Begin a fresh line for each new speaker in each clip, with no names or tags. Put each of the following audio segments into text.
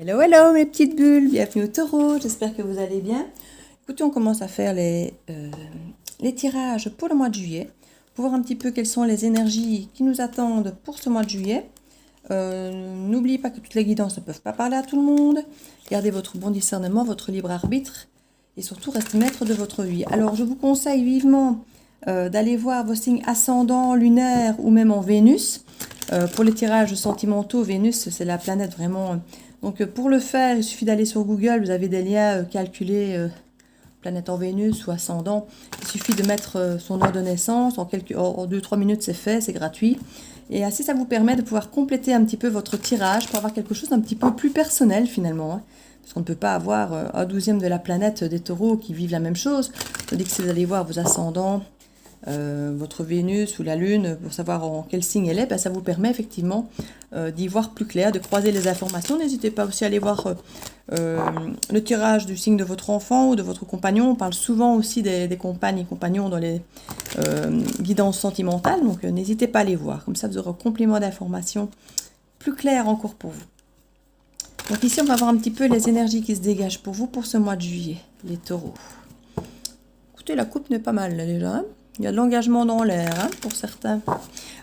Hello, hello mes petites bulles, bienvenue au taureau, j'espère que vous allez bien. Écoutez, on commence à faire les tirages pour le mois de juillet, pour voir un petit peu quelles sont les énergies qui nous attendent pour ce mois de juillet. N'oubliez pas que toutes les guidances ne peuvent pas parler à tout le monde, gardez votre bon discernement, votre libre arbitre, et surtout restez maître de votre vie. Alors je vous conseille vivement d'aller voir vos signes ascendants, lunaires ou même en Vénus. Pour les tirages sentimentaux, Vénus c'est la planète vraiment... Donc pour le faire, il suffit d'aller sur Google, vous avez des liens calculés, planète en Vénus ou ascendant. Il suffit de mettre son heure de naissance, en 2-3 minutes c'est fait, c'est gratuit. Et ainsi ça vous permet de pouvoir compléter un petit peu votre tirage pour avoir quelque chose d'un petit peu plus personnel finalement. Hein. Parce qu'on ne peut pas avoir un 12e de la planète des taureaux qui vivent la même chose. Tandis que si vous allez voir vos ascendants, votre Vénus ou la Lune, pour savoir en quel signe elle est, ben ça vous permet effectivement d'y voir plus clair, de croiser les informations. N'hésitez pas aussi à aller voir le tirage du signe de votre enfant ou de votre compagnon. On parle souvent aussi des compagnes et compagnons dans les guidances sentimentales, donc n'hésitez pas à les voir. Comme ça, vous aurez un complément d'informations plus clair encore pour vous. Donc ici, on va voir un petit peu les énergies qui se dégagent pour vous pour ce mois de juillet, les taureaux. Écoutez, la coupe n'est pas mal là déjà, hein. Il y a de l'engagement dans l'air, hein, pour certains.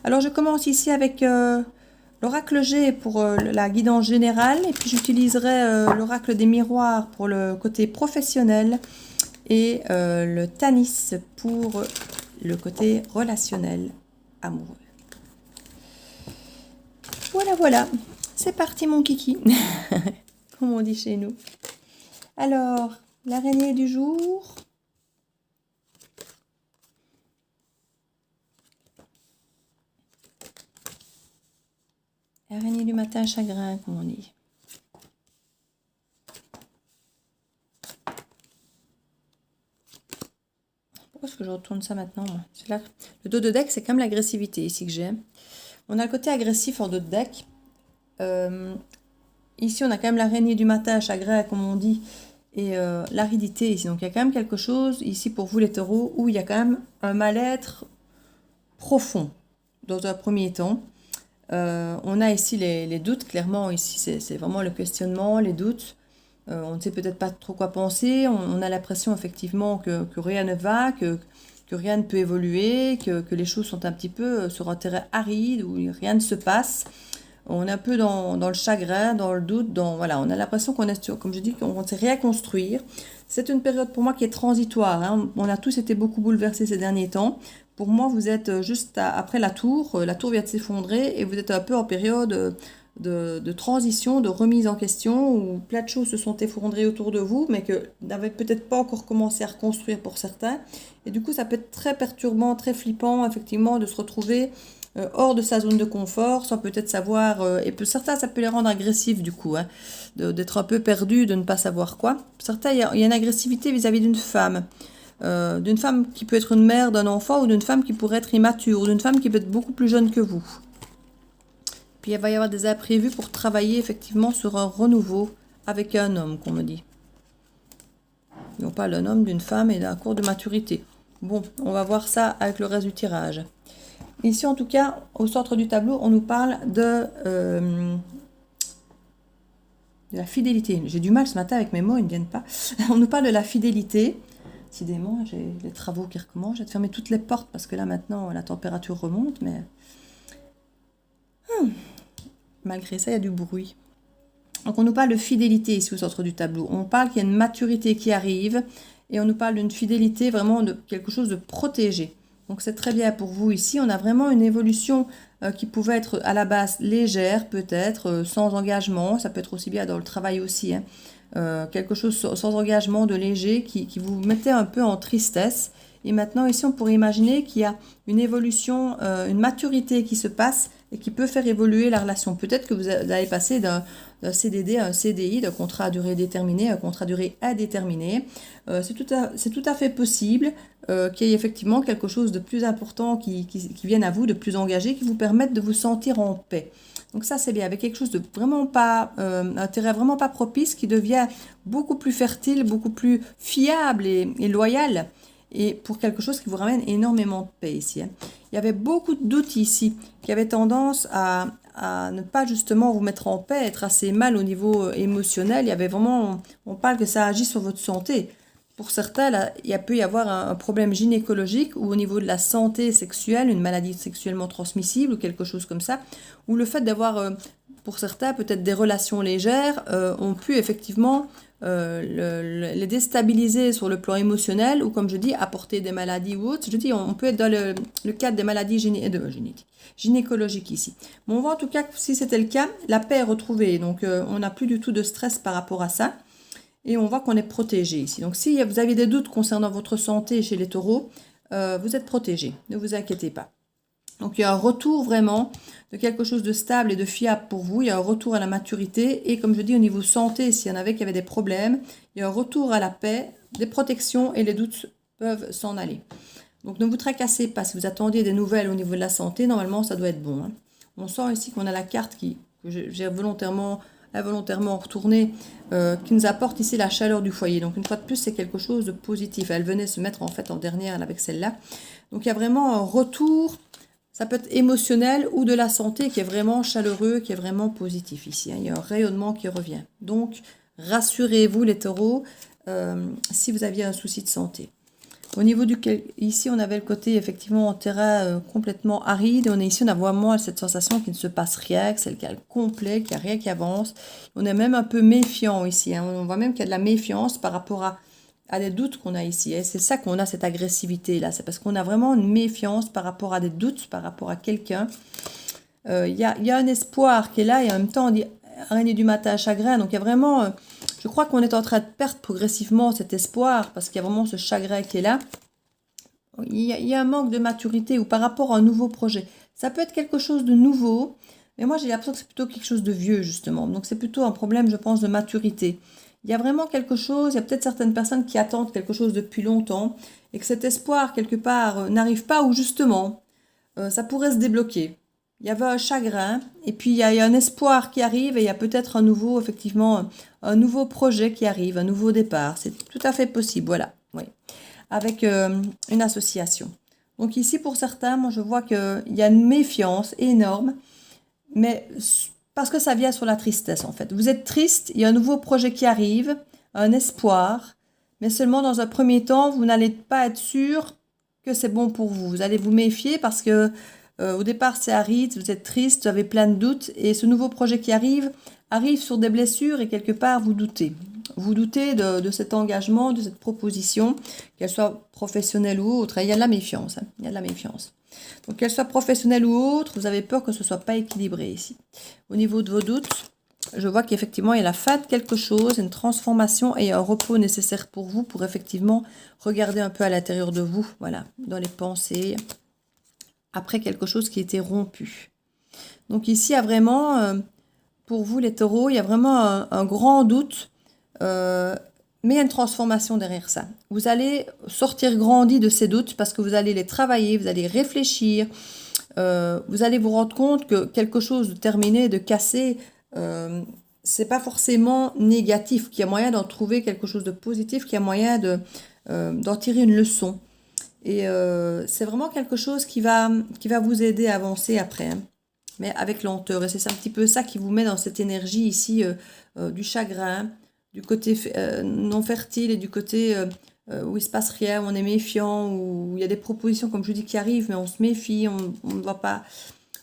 Alors, je commence ici avec l'oracle G pour la guidance générale. Et puis, j'utiliserai l'oracle des miroirs pour le côté professionnel. Et le Tanis pour le côté relationnel, amoureux. Voilà, voilà. C'est parti, mon kiki. Comme on dit chez nous. Alors, l'araignée du jour... Araignée du matin, chagrin, comme on dit. Pourquoi est-ce que je retourne ça maintenant? Là, le dos de deck, c'est quand même l'agressivité ici que j'ai. On a le côté agressif en dos de deck. Ici, on a quand même l'araignée du matin, chagrin, comme on dit, et l'aridité ici. Donc, il y a quand même quelque chose ici pour vous, les taureaux, où il y a quand même un mal-être profond dans un premier temps. On a ici les doutes, clairement, ici c'est vraiment le questionnement, les doutes. On ne sait peut-être pas trop quoi penser, on a l'impression effectivement que rien ne va, que rien ne peut évoluer, que les choses sont un petit peu sur un terrain aride, où rien ne se passe. On est un peu dans le chagrin, dans le doute, voilà, on a l'impression qu'on est, comme je dis, qu'on ne sait rien construire. C'est une période pour moi qui est transitoire, hein. On a tous été beaucoup bouleversés ces derniers temps. Pour moi, vous êtes juste après la tour vient de s'effondrer et vous êtes un peu en période de transition, de remise en question où plein de choses se sont effondrées autour de vous mais que vous n'avez peut-être pas encore commencé à reconstruire pour certains. Et du coup, ça peut être très perturbant, très flippant effectivement de se retrouver hors de sa zone de confort, sans peut-être savoir, et pour certains ça peut les rendre agressifs du coup, hein, d'être un peu perdus, de ne pas savoir quoi. Pour certains, il y a une agressivité vis-à-vis d'une femme qui peut être une mère d'un enfant ou d'une femme qui pourrait être immature ou d'une femme qui peut être beaucoup plus jeune que vous. Puis il va y avoir des imprévus pour travailler effectivement sur un renouveau avec un homme, qu'on me dit. Et on parle d'un homme, d'une femme et d'un cours de maturité. Bon, on va voir ça avec le reste du tirage. Ici, en tout cas, au centre du tableau, on nous parle de la fidélité. J'ai du mal ce matin avec mes mots, ils ne viennent pas. On nous parle de la fidélité. Décidément, j'ai les travaux qui recommencent. J'ai fermé toutes les portes parce que là, maintenant, la température remonte. Mais malgré ça, il y a du bruit. Donc, on nous parle de fidélité ici au centre du tableau. On parle qu'il y a une maturité qui arrive. Et on nous parle d'une fidélité, vraiment de quelque chose de protégé. Donc c'est très bien pour vous ici. On a vraiment une évolution qui pouvait être à la base légère, peut-être, sans engagement. Ça peut être aussi bien dans le travail aussi. Hein. Quelque chose sans engagement, de léger, qui vous mettait un peu en tristesse. Et maintenant ici, on pourrait imaginer qu'il y a une évolution, une maturité qui se passe et qui peut faire évoluer la relation. Peut-être que vous allez passer d'un CDD à un CDI, d'un contrat à durée déterminée à un contrat à durée indéterminée. C'est tout à fait possible qu'il y ait effectivement quelque chose de plus important qui vienne à vous, de plus engagé, qui vous permette de vous sentir en paix. Donc ça, c'est bien, avec quelque chose de vraiment pas, un terrain vraiment pas propice, qui devient beaucoup plus fertile, beaucoup plus fiable et loyal. Et pour quelque chose qui vous ramène énormément de paix ici. Hein. Il y avait beaucoup de doutes ici, qui avaient tendance à à ne pas justement vous mettre en paix, être assez mal au niveau émotionnel. Il y avait vraiment, on parle que ça agit sur votre santé. Pour certains, là, il peut y avoir un problème gynécologique ou au niveau de la santé sexuelle, une maladie sexuellement transmissible ou quelque chose comme ça, ou le fait d'avoir, pour certains, peut-être des relations légères, ont pu effectivement les déstabiliser sur le plan émotionnel ou, comme je dis, apporter des maladies ou autres. Je dis, on peut être dans le cadre des maladies gynécologiques ici. Bon, on voit en tout cas que si c'était le cas, la paix est retrouvée. Donc, on n'a plus du tout de stress par rapport à ça. Et on voit qu'on est protégé ici. Donc, si vous avez des doutes concernant votre santé chez les taureaux, vous êtes protégé. Ne vous inquiétez pas. Donc, il y a un retour vraiment de quelque chose de stable et de fiable pour vous. Il y a un retour à la maturité. Et comme je dis, au niveau santé, s'il y en avait qui avaient des problèmes, il y a un retour à la paix, des protections et les doutes peuvent s'en aller. Donc, ne vous tracassez pas. Si vous attendiez des nouvelles au niveau de la santé, normalement, ça doit être bon. On sent ici qu'on a la carte que j'ai involontairement retournée, qui nous apporte ici la chaleur du foyer. Donc, une fois de plus, c'est quelque chose de positif. Elle venait se mettre en fait en dernière avec celle-là. Donc, il y a vraiment un retour. Ça peut être émotionnel ou de la santé qui est vraiment chaleureux, qui est vraiment positif ici. Il y a un rayonnement qui revient. Donc, rassurez-vous les taureaux si vous aviez un souci de santé. Au niveau duquel, ici, on avait le côté effectivement en terrain complètement aride. On a vraiment cette sensation qu'il ne se passe rien, que c'est le calme complet, qu'il n'y a rien qui avance. On est même un peu méfiant ici. On voit même qu'il y a de la méfiance par rapport à des doutes qu'on a ici. Et c'est ça qu'on a, cette agressivité-là. C'est parce qu'on a vraiment une méfiance par rapport à des doutes, par rapport à quelqu'un. Il y a un espoir qui est là et en même temps, on dit araignée du matin à chagrin. Donc, il y a vraiment... je crois qu'on est en train de perdre progressivement cet espoir parce qu'il y a vraiment ce chagrin qui est là. Il y a un manque de maturité ou par rapport à un nouveau projet. Ça peut être quelque chose de nouveau, mais moi, j'ai l'impression que c'est plutôt quelque chose de vieux, justement. Donc, c'est plutôt un problème, je pense, de maturité. Il y a vraiment quelque chose, il y a peut-être certaines personnes qui attendent quelque chose depuis longtemps et que cet espoir, quelque part, n'arrive pas ou justement, ça pourrait se débloquer. Il y avait un chagrin et puis il y a un espoir qui arrive et il y a peut-être effectivement, un nouveau projet qui arrive, un nouveau départ. C'est tout à fait possible, voilà, oui, avec une association. Donc ici, pour certains, moi je vois qu'il y a une méfiance énorme, mais parce que ça vient sur la tristesse en fait. Vous êtes triste, il y a un nouveau projet qui arrive, un espoir, mais seulement dans un premier temps, vous n'allez pas être sûr que c'est bon pour vous. Vous allez vous méfier parce que au départ, c'est aride, vous êtes triste, vous avez plein de doutes et ce nouveau projet qui arrive sur des blessures et quelque part, vous doutez. Vous doutez de cet engagement, de cette proposition, qu'elle soit professionnelle ou autre. Et il y a de la méfiance. Il y a de la méfiance. Donc, qu'elle soit professionnelle ou autre, vous avez peur que ce ne soit pas équilibré ici. Au niveau de vos doutes, je vois qu'effectivement, il y a la fin de quelque chose, une transformation et un repos nécessaire pour vous pour effectivement regarder un peu à l'intérieur de vous, voilà, dans les pensées, après quelque chose qui était rompu. Donc ici, il y a vraiment, pour vous les taureaux, il y a vraiment un grand doute, mais il y a une transformation derrière ça. Vous allez sortir grandi de ces doutes parce que vous allez les travailler, vous allez réfléchir, vous allez vous rendre compte que quelque chose de terminé, de cassé, c'est pas forcément négatif, qu'il y a moyen d'en trouver quelque chose de positif, qu'il y a moyen d'en tirer une leçon. Et c'est vraiment quelque chose qui va vous aider à avancer après, mais avec lenteur. Et c'est un petit peu ça qui vous met dans cette énergie ici du chagrin, du côté non fertile et du côté où il se passe rien, où on est méfiant, où il y a des propositions, comme je vous dis, qui arrivent, mais on se méfie, on ne va pas...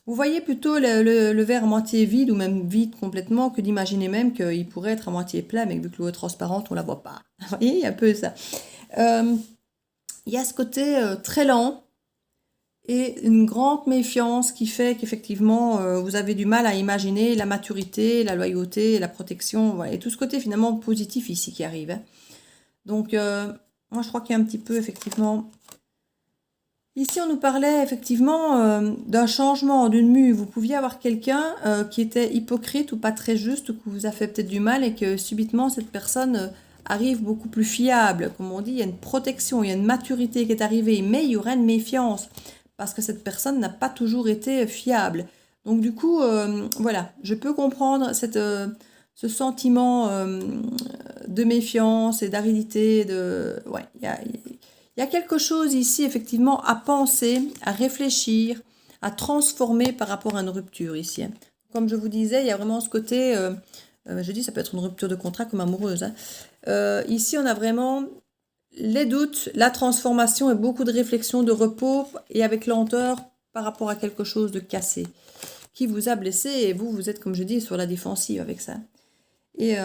Vous voyez plutôt le verre à moitié vide ou même vide complètement que d'imaginer même qu'il pourrait être à moitié plein, mais vu que l'eau est transparente, on ne la voit pas. Vous voyez, il y a un peu ça. Il y a ce côté très lent et une grande méfiance qui fait qu'effectivement, vous avez du mal à imaginer la maturité, la loyauté, la protection, voilà, et tout ce côté finalement positif ici qui arrive. Donc, moi, je crois qu'il y a un petit peu, effectivement... Ici, on nous parlait effectivement d'un changement, d'une mue. Vous pouviez avoir quelqu'un qui était hypocrite ou pas très juste, ou qui vous a fait peut-être du mal et que subitement, cette personne... arrive beaucoup plus fiable, comme on dit, il y a une protection, il y a une maturité qui est arrivée, mais il y aura une méfiance, parce que cette personne n'a pas toujours été fiable. Donc du coup, voilà, je peux comprendre ce sentiment de méfiance et d'aridité, ouais, il y a quelque chose ici, effectivement, à penser, à réfléchir, à transformer par rapport à une rupture ici. Comme je vous disais, il y a vraiment ce côté, je dis ça peut être une rupture de contrat comme amoureuse, hein. Ici, on a vraiment les doutes, la transformation et beaucoup de réflexion, de repos et avec lenteur par rapport à quelque chose de cassé qui vous a blessé et vous, vous êtes, comme je dis, sur la défensive avec ça. Et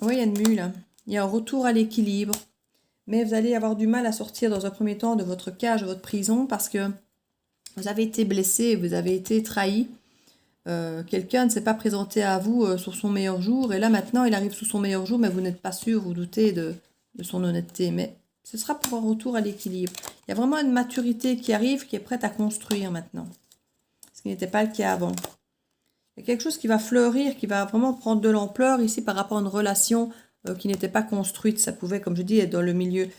oui, il y a une mue là. Il y a un retour à l'équilibre, mais vous allez avoir du mal à sortir dans un premier temps de votre cage, de votre prison, parce que vous avez été blessé, vous avez été trahi. Quelqu'un ne s'est pas présenté à vous sur son meilleur jour, et là maintenant il arrive sous son meilleur jour, mais vous n'êtes pas sûr, vous doutez de son honnêteté, mais ce sera pour un retour à l'équilibre. Il y a vraiment une maturité qui arrive, qui est prête à construire maintenant, ce qui n'était pas le cas avant. Il y a quelque chose qui va fleurir, qui va vraiment prendre de l'ampleur ici par rapport à une relation qui n'était pas construite. Ça pouvait, comme je dis, être dans le milieu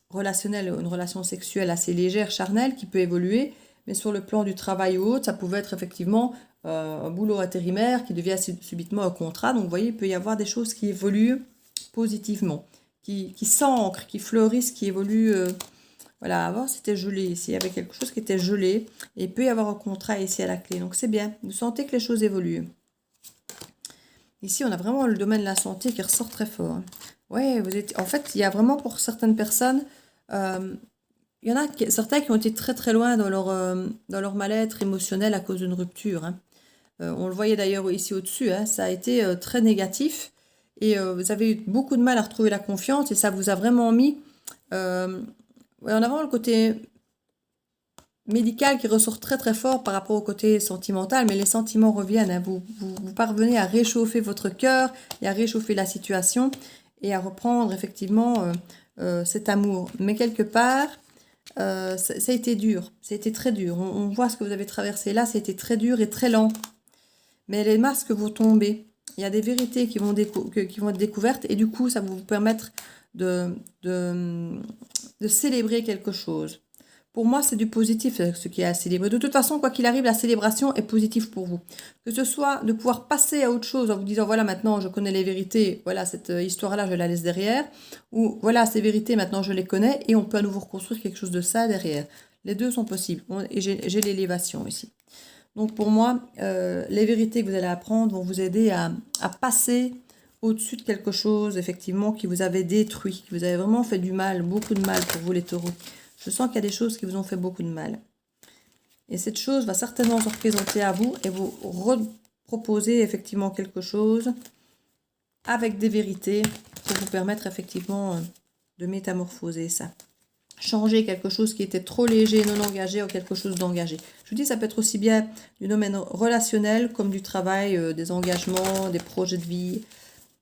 relationnel, une relation sexuelle assez légère, charnelle, qui peut évoluer. Mais sur le plan du travail ou autre, ça pouvait être effectivement un boulot intérimaire qui devient subitement un contrat. Donc, vous voyez, il peut y avoir des choses qui évoluent positivement, qui s'ancrent, qui fleurissent, qui évoluent. Voilà, avant c'était gelé ici, il y avait quelque chose qui était gelé. Et il peut y avoir un contrat ici à la clé. Donc, c'est bien, vous sentez que les choses évoluent. Ici, on a vraiment le domaine de la santé qui ressort très fort. Ouais, vous êtes... En fait, il y a vraiment pour certaines personnes... il y en a certains qui ont été très très loin dans leur mal-être émotionnel à cause d'une rupture, hein. On le voyait d'ailleurs ici au-dessus, hein, ça a été très négatif et vous avez eu beaucoup de mal à retrouver la confiance et ça vous a vraiment mis en avant le côté médical qui ressort très très fort par rapport au côté sentimental, mais les sentiments reviennent, hein. Vous parvenez à réchauffer votre cœur et à réchauffer la situation et à reprendre effectivement cet amour. Mais quelque part... ça a été dur, ça a été très dur. On voit ce que vous avez traversé là, ça a été très dur et très lent. Mais les masques vont tomber. Il y a des vérités qui vont être découvertes et du coup, ça va vous permettre de célébrer quelque chose. Pour moi, c'est du positif ce qui est à célébrer. De toute façon, quoi qu'il arrive, la célébration est positive pour vous. Que ce soit de pouvoir passer à autre chose en vous disant, voilà, maintenant, je connais les vérités, voilà, cette histoire-là, je la laisse derrière. Ou, voilà, ces vérités, maintenant, je les connais et on peut à nouveau reconstruire quelque chose de ça derrière. Les deux sont possibles. Et j'ai l'élévation ici. Donc, pour moi, les vérités que vous allez apprendre vont vous aider à passer au-dessus de quelque chose, effectivement, qui vous avait détruit, qui vous avait vraiment fait du mal, beaucoup de mal pour vous, les taureaux. Je sens qu'il y a des choses qui vous ont fait beaucoup de mal. Et cette chose va certainement se représenter à vous et vous reproposer effectivement quelque chose avec des vérités pour vous permettre effectivement de métamorphoser ça. Changer quelque chose qui était trop léger, non engagé, ou quelque chose d'engagé. Je vous dis, ça peut être aussi bien du domaine relationnel comme du travail, des engagements, des projets de vie.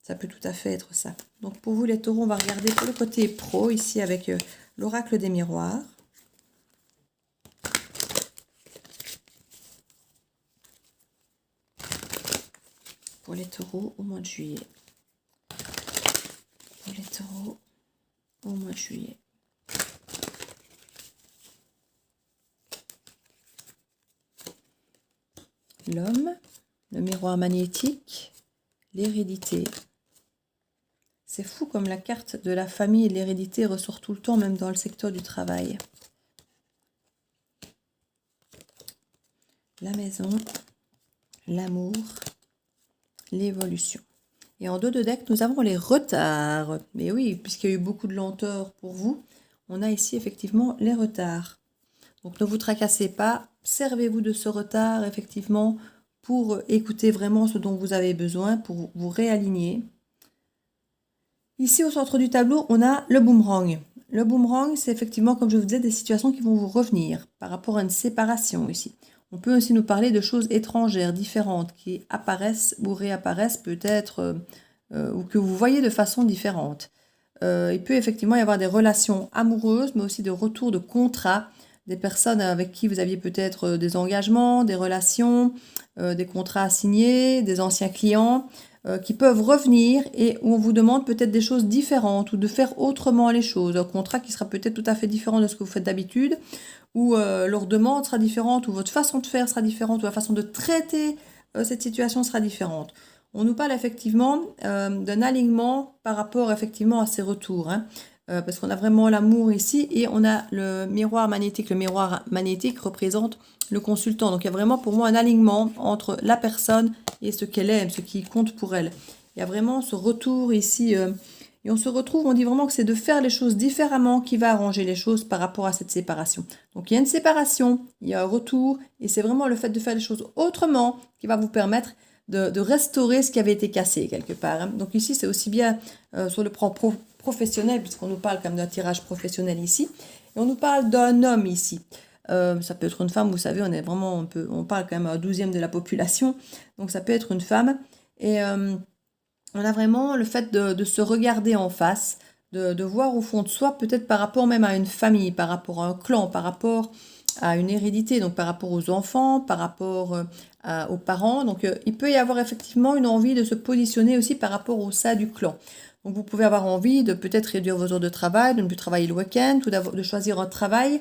Ça peut tout à fait être ça. Donc pour vous les taureaux, on va regarder pour le côté pro ici avec l'oracle des miroirs. Pour les taureaux au mois de juillet. Pour les taureaux au mois de juillet. L'homme, le miroir magnétique, l'hérédité. C'est fou comme la carte de la famille et de l'hérédité ressort tout le temps, même dans le secteur du travail. La maison, l'amour, l'évolution. Et en dos de deck, nous avons les retards. Mais oui, puisqu'il y a eu beaucoup de lenteur pour vous, on a ici effectivement les retards. Donc ne vous tracassez pas, servez-vous de ce retard effectivement pour écouter vraiment ce dont vous avez besoin, pour vous réaligner. Ici, au centre du tableau, on a le boomerang. Le boomerang, c'est effectivement, comme je vous disais, des situations qui vont vous revenir par rapport à une séparation ici. On peut aussi nous parler de choses étrangères, différentes, qui apparaissent ou réapparaissent peut-être, ou que vous voyez de façon différente. Il peut effectivement y avoir des relations amoureuses, mais aussi des retours de contrats, des personnes avec qui vous aviez peut-être des engagements, des relations, des contrats à signer, des anciens clients, qui peuvent revenir et où on vous demande peut-être des choses différentes ou de faire autrement les choses. Un contrat qui sera peut-être tout à fait différent de ce que vous faites d'habitude, ou leur demande sera différente, ou votre façon de faire sera différente, ou la façon de traiter cette situation sera différente. On nous parle effectivement d'un alignement par rapport effectivement à ces retours, hein. parce qu'on a vraiment l'amour ici et on a le miroir magnétique. Le miroir magnétique représente le consultant. Donc il y a vraiment pour moi un alignement entre la personne et ce qu'elle aime, ce qui compte pour elle. Il y a vraiment ce retour ici et on se retrouve, on dit vraiment que c'est de faire les choses différemment qui va arranger les choses par rapport à cette séparation. Donc il y a une séparation, il y a un retour et c'est vraiment le fait de faire les choses autrement qui va vous permettre de restaurer ce qui avait été cassé quelque part. Hein. Donc ici c'est aussi bien sur le plan professionnel, puisqu'on nous parle comme d'un tirage professionnel ici, et on nous parle d'un homme ici. Ça peut être une femme, vous savez, on parle quand même à un 12e de la population, donc ça peut être une femme, et on a vraiment le fait de se regarder en face, de voir au fond de soi, peut-être par rapport même à une famille, par rapport à un clan, par rapport à une hérédité, donc par rapport aux enfants, par rapport aux parents. Donc il peut y avoir effectivement une envie de se positionner aussi par rapport au sein du clan. Donc vous pouvez avoir envie de peut-être réduire vos heures de travail, de ne plus travailler le week-end, ou de choisir un travail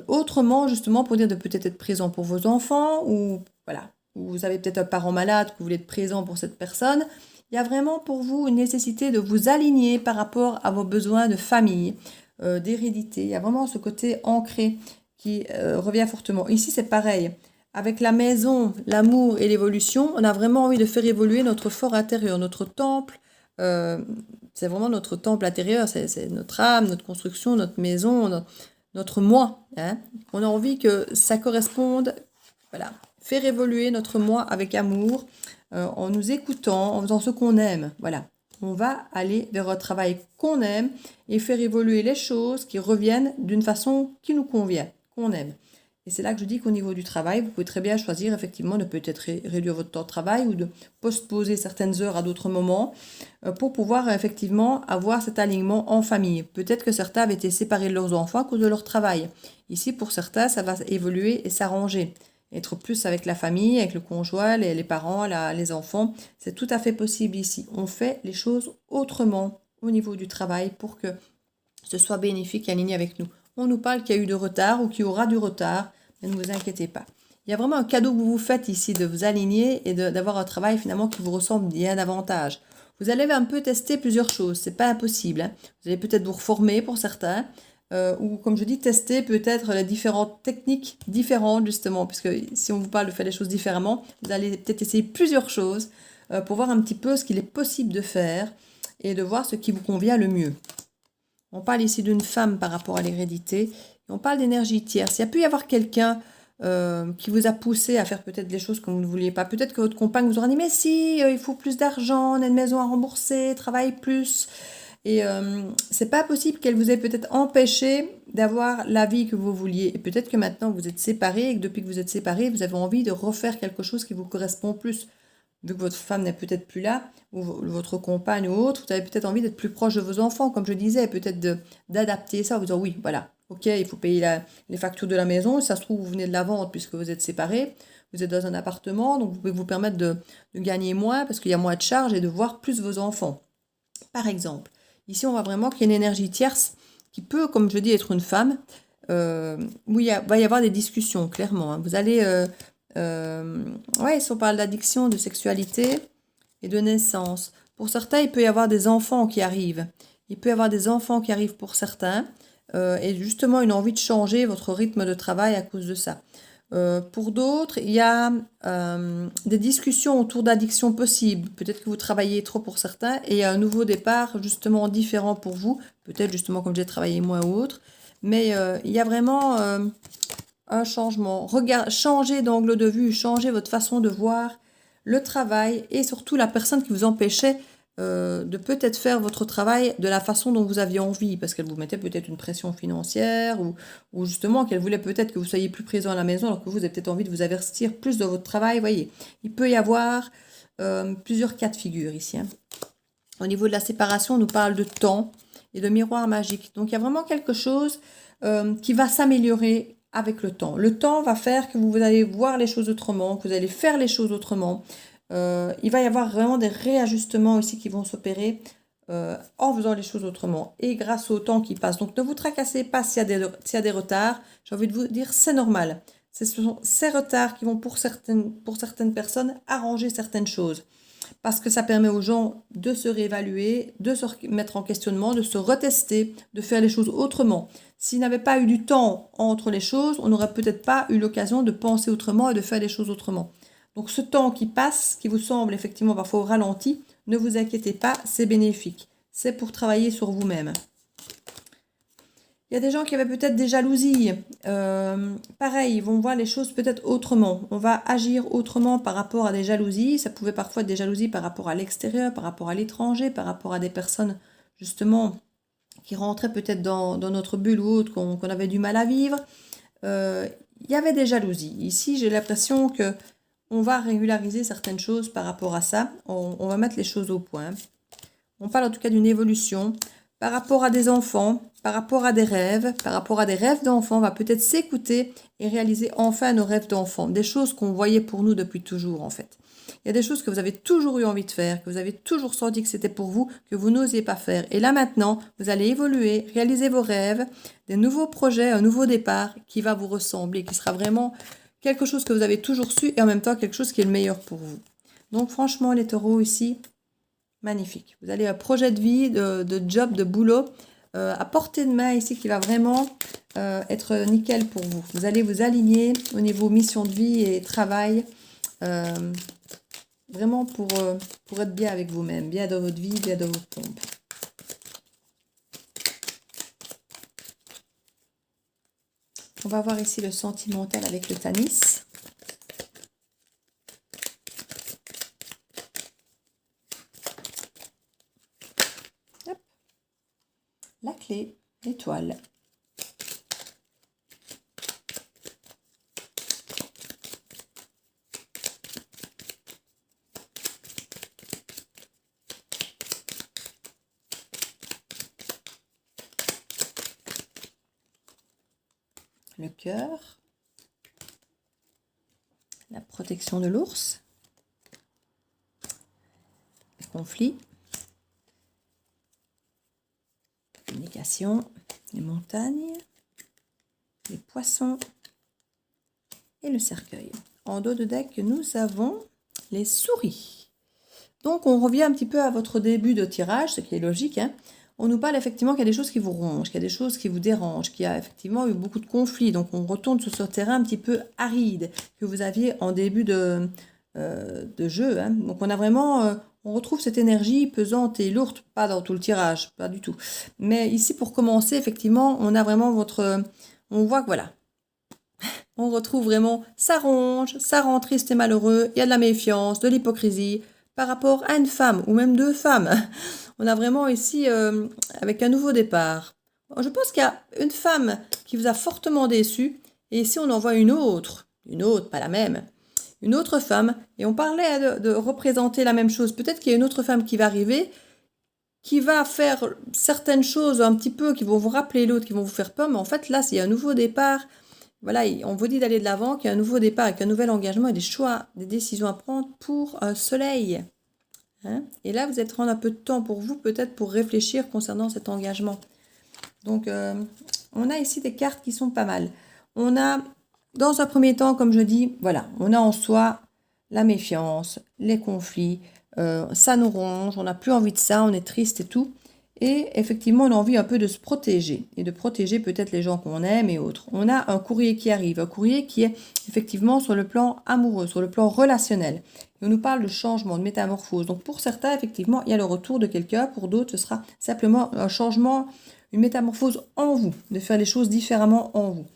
autrement, justement pour dire de peut-être être présent pour vos enfants, ou voilà, vous avez peut-être un parent malade, que vous voulez être présent pour cette personne. Il y a vraiment pour vous une nécessité de vous aligner par rapport à vos besoins de famille, d'hérédité. Il y a vraiment ce côté ancré qui revient fortement. Ici, c'est pareil. Avec la maison, l'amour et l'évolution, on a vraiment envie de faire évoluer notre fort intérieur, notre temple. C'est vraiment notre temple intérieur, c'est notre âme, notre construction, notre maison, notre moi. Hein. On a envie que ça corresponde, voilà, faire évoluer notre moi avec amour, en nous écoutant, en faisant ce qu'on aime. Voilà, on va aller vers un travail qu'on aime et faire évoluer les choses qui reviennent d'une façon qui nous convient, qu'on aime. Et c'est là que je dis qu'au niveau du travail, vous pouvez très bien choisir effectivement de peut-être réduire votre temps de travail ou de postposer certaines heures à d'autres moments pour pouvoir effectivement avoir cet alignement en famille. Peut-être que certains avaient été séparés de leurs enfants à cause de leur travail. Ici, pour certains, ça va évoluer et s'arranger. Être plus avec la famille, avec le conjoint, les parents, les enfants, c'est tout à fait possible ici. On fait les choses autrement au niveau du travail pour que ce soit bénéfique et aligné avec nous. On nous parle qu'il y a eu de retard ou qu'il y aura du retard, mais ne vous inquiétez pas. Il y a vraiment un cadeau que vous vous faites ici de vous aligner et d'avoir un travail finalement qui vous ressemble bien davantage. Vous allez un peu tester plusieurs choses, c'est pas impossible. Hein. Vous allez peut-être vous reformer pour certains, ou comme je dis, tester peut-être les différentes techniques différentes justement, puisque si on vous parle de faire les choses différemment, vous allez peut-être essayer plusieurs choses pour voir un petit peu ce qu'il est possible de faire et de voir ce qui vous convient le mieux. On parle ici d'une femme par rapport à l'hérédité. On parle d'énergie tierce. Il y a pu y avoir quelqu'un qui vous a poussé à faire peut-être des choses que vous ne vouliez pas. Peut-être que votre compagne vous aura dit « Mais si, il faut plus d'argent, on a une maison à rembourser, travaille plus. » Et c'est pas possible qu'elle vous ait peut-être empêché d'avoir la vie que vous vouliez. Et peut-être que maintenant vous êtes séparés et que depuis que vous êtes séparés, vous avez envie de refaire quelque chose qui vous correspond plus. Vu que votre femme n'est peut-être plus là, ou votre compagne ou autre, vous avez peut-être envie d'être plus proche de vos enfants, comme je disais, peut-être d'adapter ça en vous disant oui, voilà, ok, il faut payer les factures de la maison, ça se trouve, vous venez de la vendre puisque vous êtes séparés, vous êtes dans un appartement, donc vous pouvez vous permettre de gagner moins parce qu'il y a moins de charges et de voir plus vos enfants. Par exemple, ici on voit vraiment qu'il y a une énergie tierce qui peut, comme je dis, être une femme, où il va y avoir des discussions, clairement. Hein. Vous allez... ouais, si on parle d'addiction, de sexualité et de naissance. Pour certains, il peut y avoir des enfants qui arrivent. Il peut y avoir des enfants qui arrivent pour certains. Et justement, une envie de changer votre rythme de travail à cause de ça. Pour d'autres, il y a des discussions autour d'addiction possibles. Peut-être que vous travaillez trop pour certains et il y a un nouveau départ justement différent pour vous. Peut-être justement comme j'ai travaillé moins ou autre. Mais il y a vraiment... un changement, changez d'angle de vue, changez votre façon de voir le travail et surtout la personne qui vous empêchait de peut-être faire votre travail de la façon dont vous aviez envie, parce qu'elle vous mettait peut-être une pression financière ou justement qu'elle voulait peut-être que vous soyez plus présent à la maison alors que vous avez peut-être envie de vous avertir plus de votre travail. Vous voyez, il peut y avoir plusieurs cas de figure ici. Hein. Au niveau de la séparation, on nous parle de temps et de miroir magique. Donc il y a vraiment quelque chose qui va s'améliorer avec le temps. Le temps va faire que vous allez voir les choses autrement, que vous allez faire les choses autrement. Il va y avoir vraiment des réajustements aussi qui vont s'opérer en faisant les choses autrement et grâce au temps qui passe. Donc ne vous tracassez pas s'il y a des retards. J'ai envie de vous dire, c'est normal. Ce sont ces retards qui vont pour certaines personnes arranger certaines choses. parce que ça permet aux gens de se réévaluer, de se mettre en questionnement, de se retester, de faire les choses autrement. S'il n'avait pas eu du temps entre les choses, on n'aurait peut-être pas eu l'occasion de penser autrement et de faire les choses autrement. Donc ce temps qui passe, qui vous semble effectivement parfois au ralenti, ne vous inquiétez pas, c'est bénéfique. C'est pour travailler sur vous-même. Il y a des gens qui avaient peut-être des jalousies. Pareil, ils vont voir les choses peut-être autrement. On va agir autrement par rapport à des jalousies. Ça pouvait parfois être des jalousies par rapport à l'extérieur, par rapport à l'étranger, par rapport à des personnes justement qui rentraient peut-être dans notre bulle ou autre qu'on avait du mal à vivre. Il y avait des jalousies. Ici, j'ai l'impression que on va régulariser certaines choses par rapport à ça. On va mettre les choses au point. On parle en tout cas d'une évolution. Par rapport à des enfants, par rapport à des rêves d'enfants, on va peut-être s'écouter et réaliser enfin nos rêves d'enfants. Des choses qu'on voyait pour nous depuis toujours en fait. Il y a des choses que vous avez toujours eu envie de faire, que vous avez toujours senti que c'était pour vous, que vous n'osiez pas faire. Et là maintenant, vous allez évoluer, réaliser vos rêves, des nouveaux projets, un nouveau départ qui va vous ressembler, qui sera vraiment quelque chose que vous avez toujours su et en même temps quelque chose qui est le meilleur pour vous. Donc franchement les taureaux ici, magnifique. Vous avez un projet de vie, de job, de boulot à portée de main ici qui va vraiment être nickel pour vous. Vous allez vous aligner au niveau mission de vie et travail. Vraiment pour être bien avec vous-même, bien dans votre vie, bien dans votre pompe. On va voir ici le sentimental avec le Tanis. Hop. La clé, l'étoile. Le cœur, la protection de l'ours, le conflit, la communication, les montagnes, les poissons et le cercueil. En dos de deck, nous avons les souris. Donc on revient un petit peu à votre début de tirage, ce qui est logique, hein. On nous parle effectivement qu'il y a des choses qui vous rongent, qu'il y a des choses qui vous dérangent, qu'il y a effectivement eu beaucoup de conflits. Donc on retourne sur ce terrain un petit peu aride que vous aviez en début de jeu, hein. Donc on a vraiment, on retrouve cette énergie pesante et lourde, pas dans tout le tirage, pas du tout. Mais ici pour commencer, effectivement, on a vraiment on voit que voilà, on retrouve vraiment, ça ronge, ça rend triste et malheureux, il y a de la méfiance, de l'hypocrisie par rapport à une femme ou même deux femmes. On a vraiment ici, avec un nouveau départ. Je pense qu'il y a une femme qui vous a fortement déçu. Et ici, on en voit une autre, pas la même. Une autre femme. Et on parlait de représenter la même chose. Peut-être qu'il y a une autre femme qui va arriver, qui va faire certaines choses un petit peu, qui vont vous rappeler l'autre, qui vont vous faire peur. Mais en fait, là, c'est un nouveau départ. Voilà, on vous dit d'aller de l'avant, qu'il y a un nouveau départ, avec un nouvel engagement et des choix, des décisions à prendre pour un soleil. Hein? Et là, vous allez prendre un peu de temps pour vous, peut-être pour réfléchir concernant cet engagement. Donc, on a ici des cartes qui sont pas mal. On a, dans un premier temps, comme je dis, voilà, on a en soi la méfiance, les conflits, ça nous ronge, on n'a plus envie de ça, on est triste et tout. Et effectivement, on a envie un peu de se protéger et de protéger peut-être les gens qu'on aime et autres. On a un courrier qui arrive, un courrier qui est effectivement sur le plan amoureux, sur le plan relationnel. Et on nous parle de changement, de métamorphose. Donc pour certains, effectivement, il y a le retour de quelqu'un. Pour d'autres, ce sera simplement un changement, une métamorphose en vous, de faire les choses différemment en vous.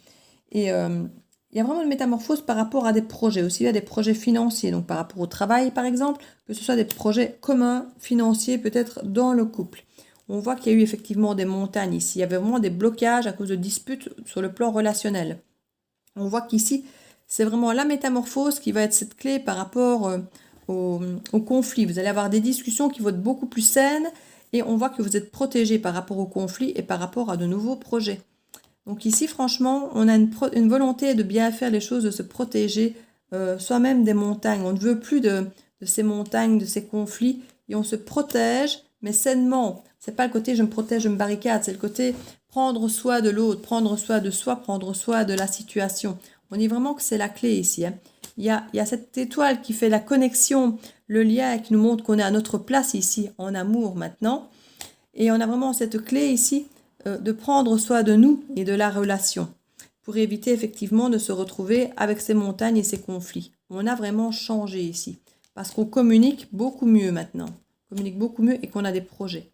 Et il y a vraiment une métamorphose par rapport à des projets, aussi à des projets financiers. Donc par rapport au travail, par exemple, que ce soit des projets communs, financiers, peut-être dans le couple. On voit qu'il y a eu effectivement des montagnes ici. Il y avait vraiment des blocages à cause de disputes sur le plan relationnel. On voit qu'ici, c'est vraiment la métamorphose qui va être cette clé par rapport au conflit. Vous allez avoir des discussions qui vont être beaucoup plus saines et on voit que vous êtes protégé par rapport au conflit et par rapport à de nouveaux projets. Donc ici, franchement, on a une volonté de bien faire les choses, de se protéger soi-même des montagnes. On ne veut plus de ces montagnes, de ces conflits et on se protège, mais sainement. C'est pas le côté je me protège, je me barricade, c'est le côté prendre soin de l'autre, prendre soin de soi, prendre soin de la situation. On dit vraiment que c'est la clé ici, hein. il y a cette étoile qui fait la connexion, le lien qui nous montre qu'on est à notre place ici, en amour maintenant. Et on a vraiment cette clé ici de prendre soin de nous et de la relation pour éviter effectivement de se retrouver avec ces montagnes et ces conflits. On a vraiment changé ici parce qu'on communique beaucoup mieux maintenant. On communique beaucoup mieux et qu'on a des projets.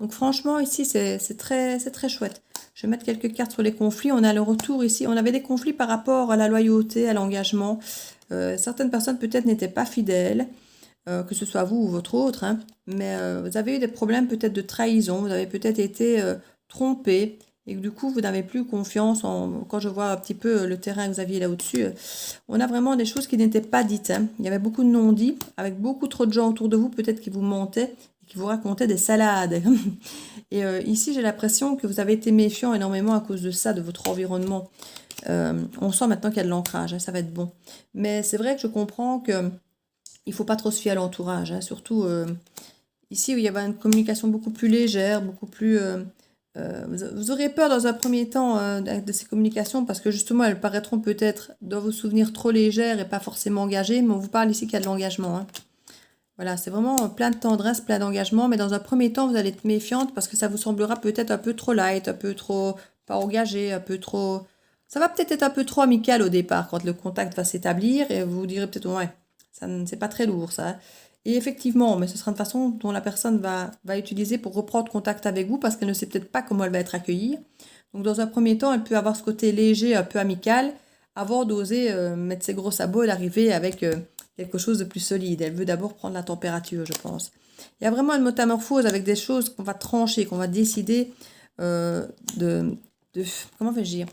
Donc franchement, ici, c'est très chouette. Je vais mettre quelques cartes sur les conflits. On a le retour ici. On avait des conflits par rapport à la loyauté, à l'engagement. Certaines personnes peut-être n'étaient pas fidèles, que ce soit vous ou votre autre. Hein, mais vous avez eu des problèmes peut-être de trahison. Vous avez peut-être été trompé. Et que du coup, vous n'avez plus confiance en... Quand je vois un petit peu le terrain que vous aviez là au-dessus, on a vraiment des choses qui n'étaient pas dites. Hein. Il y avait beaucoup de non-dits, avec beaucoup trop de gens autour de vous, peut-être qui vous mentaient, qui vous racontaient des salades. Et ici, j'ai l'impression que vous avez été méfiant énormément à cause de ça, de votre environnement. On sent maintenant qu'il y a de l'ancrage, hein, ça va être bon. Mais c'est vrai que je comprends qu'il ne faut pas trop se fier à l'entourage. Hein, surtout ici, où il y avait une communication beaucoup plus légère, beaucoup plus... vous aurez peur dans un premier temps de ces communications parce que justement elles paraîtront peut-être dans vos souvenirs trop légères et pas forcément engagées, mais on vous parle ici qu'il y a de l'engagement. Hein. Voilà, c'est vraiment plein de tendresse, plein d'engagement, mais dans un premier temps vous allez être méfiante parce que ça vous semblera peut-être un peu trop light, un peu trop pas engagé, un peu trop... Ça va peut-être être un peu trop amical au départ quand le contact va s'établir et vous vous direz peut-être ouais, c'est pas très lourd ça. Et effectivement, mais ce sera une façon dont la personne va utiliser pour reprendre contact avec vous parce qu'elle ne sait peut-être pas comment elle va être accueillie. Donc dans un premier temps, elle peut avoir ce côté léger, un peu amical, avant d'oser mettre ses gros sabots et d'arriver avec quelque chose de plus solide. Elle veut d'abord prendre la température, je pense. Il y a vraiment une métamorphose avec des choses qu'on va trancher, qu'on va décider comment vais-je dire ?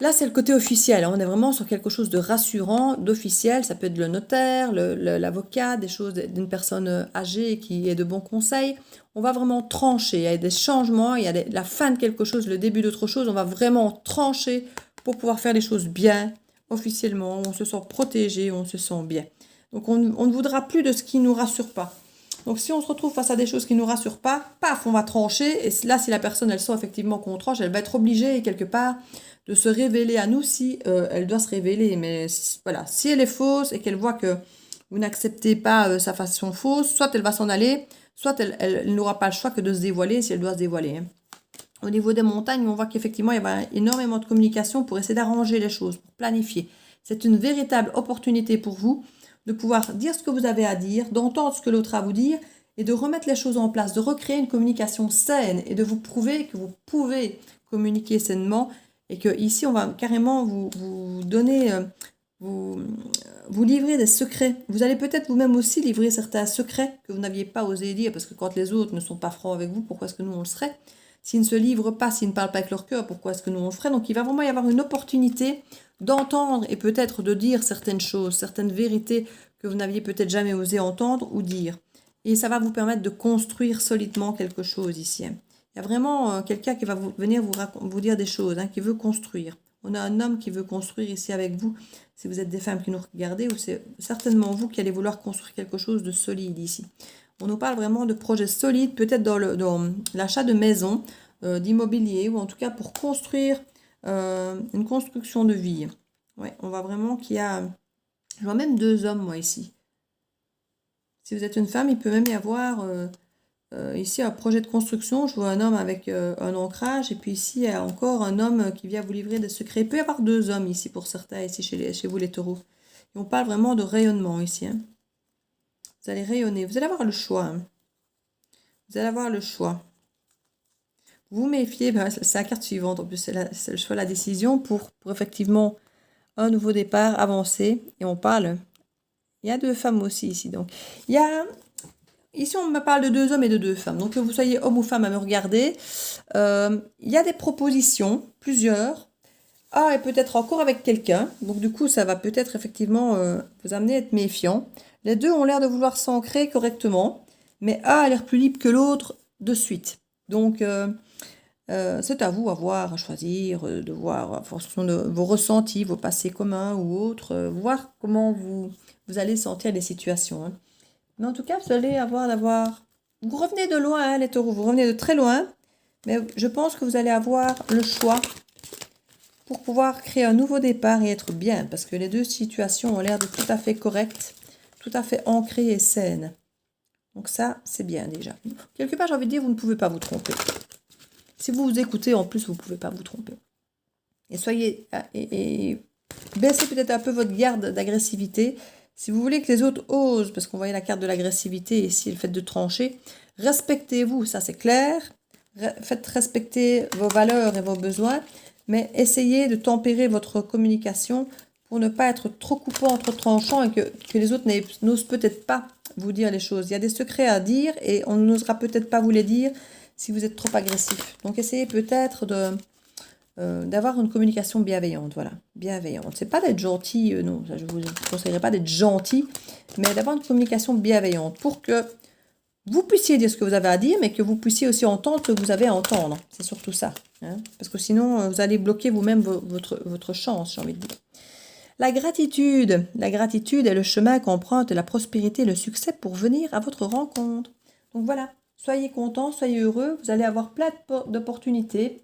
Là, c'est le côté officiel. On est vraiment sur quelque chose de rassurant, d'officiel. Ça peut être le notaire, l'avocat, des choses d'une personne âgée qui est de bons conseils. On va vraiment trancher. Il y a des changements, il y a la fin de quelque chose, le début d'autre chose. On va vraiment trancher pour pouvoir faire les choses bien, officiellement. On se sent protégé, on se sent bien. Donc, on ne voudra plus de ce qui ne nous rassure pas. Donc, si on se retrouve face à des choses qui ne nous rassurent pas, paf, on va trancher. Et là, si la personne, elle sent effectivement qu'on tranche, elle va être obligée, quelque part, de se révéler à nous si elle doit se révéler. Mais voilà, si elle est fausse et qu'elle voit que vous n'acceptez pas sa façon fausse, soit elle va s'en aller, soit elle n'aura pas le choix que de se dévoiler si elle doit se dévoiler. Hein. Au niveau des montagnes, on voit qu'effectivement, il y a énormément de communication pour essayer d'arranger les choses, pour planifier. C'est une véritable opportunité pour vous de pouvoir dire ce que vous avez à dire, d'entendre ce que l'autre a à vous dire et de remettre les choses en place, de recréer une communication saine et de vous prouver que vous pouvez communiquer sainement et que ici on va carrément vous donner, vous livrer des secrets. Vous allez peut-être vous-même aussi livrer certains secrets que vous n'aviez pas osé dire parce que quand les autres ne sont pas francs avec vous, pourquoi est-ce que nous on le serait ? S'ils ne se livrent pas, s'ils ne parlent pas avec leur cœur, pourquoi est-ce que nous on le ferait ? Donc il va vraiment y avoir une opportunité d'entendre et peut-être de dire certaines choses, certaines vérités que vous n'aviez peut-être jamais osé entendre ou dire. Et ça va vous permettre de construire solidement quelque chose ici. Il y a vraiment quelqu'un qui va venir vous dire des choses, hein, qui veut construire. On a un homme qui veut construire ici avec vous. Si vous êtes des femmes qui nous regardez, ou c'est certainement vous qui allez vouloir construire quelque chose de solide ici. On nous parle vraiment de projets solides, peut-être dans l'achat de maisons, d'immobilier, ou en tout cas pour construire une construction de vie. Ouais, on voit vraiment qu'il y a... Je vois même 2 hommes, moi, ici. Si vous êtes une femme, il peut même y avoir... ici, un projet de construction, je vois un homme avec un ancrage, et puis ici, il y a encore un homme qui vient vous livrer des secrets. Il peut y avoir 2 hommes ici pour certains, ici chez vous les taureaux. Et on parle vraiment de rayonnement ici. Hein. Vous allez rayonner, vous allez avoir le choix. Hein. Vous allez avoir le choix. Vous méfiez, c'est la carte suivante, en plus c'est le choix, la décision pour effectivement un nouveau départ, avancer. Et on parle, il y a 2 femmes aussi ici. Donc, il y a... Ici, on me parle de 2 hommes et de 2 femmes. Donc, que vous soyez homme ou femme à me regarder, il y a des propositions, plusieurs. Et peut-être encore avec quelqu'un. Donc, du coup, ça va peut-être effectivement vous amener à être méfiant. Les 2 ont l'air de vouloir s'ancrer correctement. Mais A a l'air plus libre que l'autre de suite. Donc, c'est à vous à voir, à choisir, de voir en fonction de vos ressentis, vos passés communs ou autres. Voir comment vous allez sentir les situations. Hein. Mais en tout cas, vous allez vous revenez de loin, hein, les taureaux, vous revenez de très loin, mais je pense que vous allez avoir le choix pour pouvoir créer un nouveau départ et être bien. Parce que les deux situations ont l'air de tout à fait correctes, tout à fait ancrées et saines. Donc ça, c'est bien déjà. Quelque part, j'ai envie de dire, vous ne pouvez pas vous tromper. Si vous vous écoutez, en plus, vous ne pouvez pas vous tromper. Et soyez... Et baissez peut-être un peu votre garde d'agressivité. Si vous voulez que les autres osent, parce qu'on voyait la carte de l'agressivité ici, le fait de trancher, respectez-vous, ça c'est clair. Faites respecter vos valeurs et vos besoins, mais essayez de tempérer votre communication pour ne pas être trop coupant, trop tranchant et que les autres n'osent peut-être pas vous dire les choses. Il y a des secrets à dire et on n'osera peut-être pas vous les dire si vous êtes trop agressif. Donc essayez peut-être d'avoir une communication bienveillante, voilà, bienveillante. C'est pas d'être gentil, non, ça, je vous conseillerais pas d'être gentil, mais d'avoir une communication bienveillante pour que vous puissiez dire ce que vous avez à dire, mais que vous puissiez aussi entendre ce que vous avez à entendre. C'est surtout ça, hein, parce que sinon, vous allez bloquer vous-même votre chance, j'ai envie de dire. La gratitude est le chemin qu'emprunte la prospérité et le succès pour venir à votre rencontre. Donc voilà, soyez contents, soyez heureux, vous allez avoir plein d'opportunités.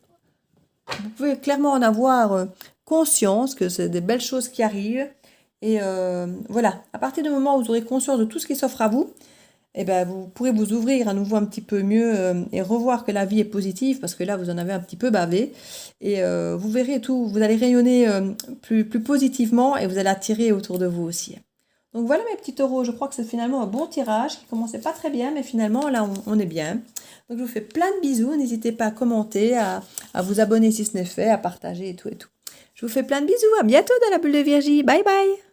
Vous pouvez clairement en avoir conscience que c'est des belles choses qui arrivent. Et voilà, à partir du moment où vous aurez conscience de tout ce qui s'offre à vous, eh ben, vous pourrez vous ouvrir à nouveau un petit peu mieux et revoir que la vie est positive, parce que là, vous en avez un petit peu bavé. Et vous verrez tout, vous allez rayonner plus positivement et vous allez attirer autour de vous aussi. Donc voilà mes petits taureaux, je crois que c'est finalement un bon tirage qui commençait pas très bien, mais finalement là on est bien. Donc je vous fais plein de bisous, n'hésitez pas à commenter, à vous abonner si ce n'est fait, à partager et tout et tout. Je vous fais plein de bisous, à bientôt dans la bulle de Virgie, bye bye.